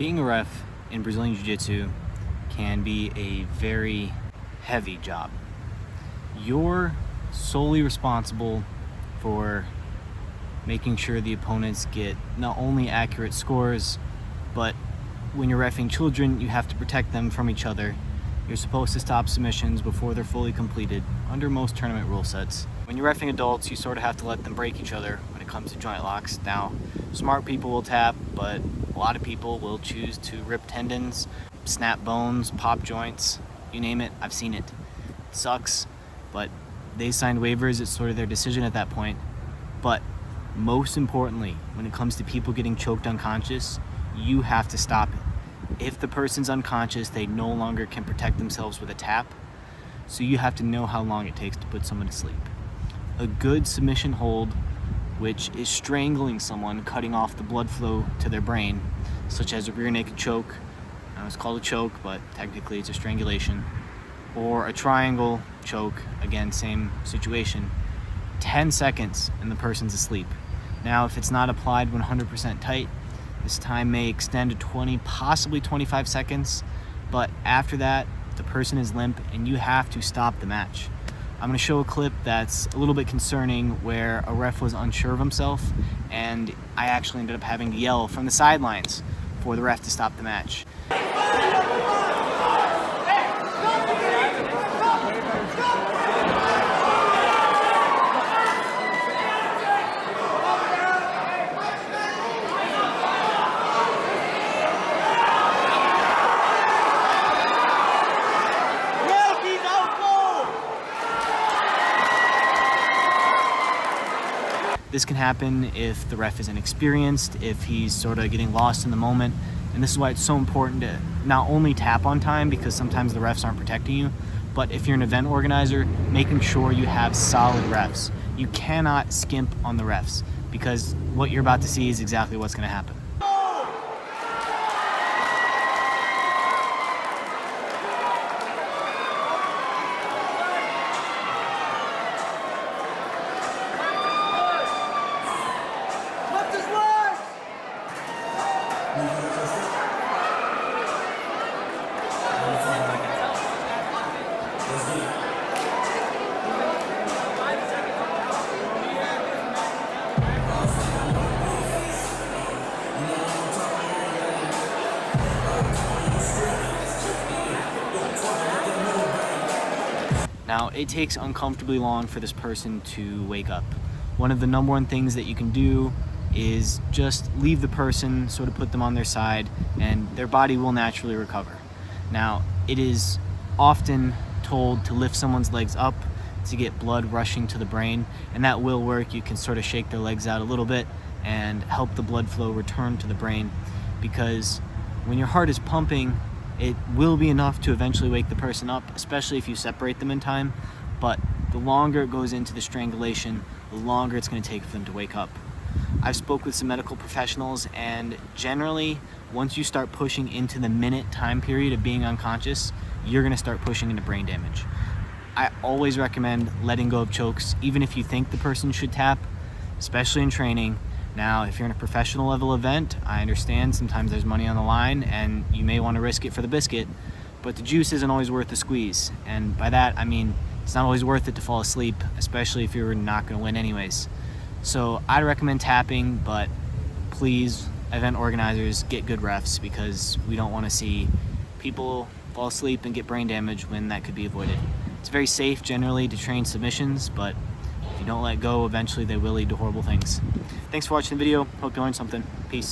Being a ref in Brazilian Jiu-Jitsu can be a very heavy job. You're solely responsible for making sure the opponents get not only accurate scores, but when you're reffing children, you have to protect them from each other. You're supposed to stop submissions before they're fully completed under most tournament rule sets. When you're reffing adults, you sort of have to let them break each other when it comes to joint locks. Now, smart people will tap, but a lot of people will choose to rip tendons, snap bones, pop joints, you name it, I've seen it. It sucks, but they signed waivers, it's sort of their decision at that point. But most importantly, when it comes to people getting choked unconscious, you have to stop it. If the person's unconscious, they no longer can protect themselves with a tap, so you have to know how long it takes to put someone to sleep. A good submission hold, which is strangling someone, cutting off the blood flow to their brain, such as a rear naked choke. It's called a choke, but technically it's a strangulation. Or a triangle choke, again, same situation. 10 seconds and the person's asleep. Now, if it's not applied 100% tight, this time may extend to 20, possibly 25 seconds, but after that, the person is limp and you have to stop the match. I'm going to show a clip that's a little bit concerning where a ref was unsure of himself and I actually ended up having to yell from the sidelines for the ref to stop the match. This can happen if the ref is inexperienced, if he's sort of getting lost in the moment. And this is why it's so important to not only tap on time, because sometimes the refs aren't protecting you, but if you're an event organizer, making sure you have solid refs. You cannot skimp on the refs, because what you're about to see is exactly what's going to happen. Now, it takes uncomfortably long for this person to wake up. One of the number one things that you can do is just leave the person, sort of put them on their side, and their body will naturally recover. Now, it is often told to lift someone's legs up to get blood rushing to the brain, and that will work. You can sort of shake their legs out a little bit and help the blood flow return to the brain, because when your heart is pumping, it will be enough to eventually wake the person up, especially if you separate them in time. But the longer it goes into the strangulation, the longer it's going to take for them to wake up. I've spoke with some medical professionals, and generally, once you start pushing into the minute time period of being unconscious, you're going to start pushing into brain damage. I always recommend letting go of chokes, even if you think the person should tap, especially in training. Now, if you're in a professional level event, I understand sometimes there's money on the line and you may want to risk it for the biscuit, but the juice isn't always worth the squeeze. And by that, I mean, it's not always worth it to fall asleep, especially if you're not going to win anyways. So I'd recommend tapping, but please, event organizers, get good refs, because we don't want to see people fall asleep and get brain damage when that could be avoided. It's very safe generally to train submissions, but if you don't let go, eventually they will lead to horrible things. Thanks for watching the video. Hope you learned something. Peace.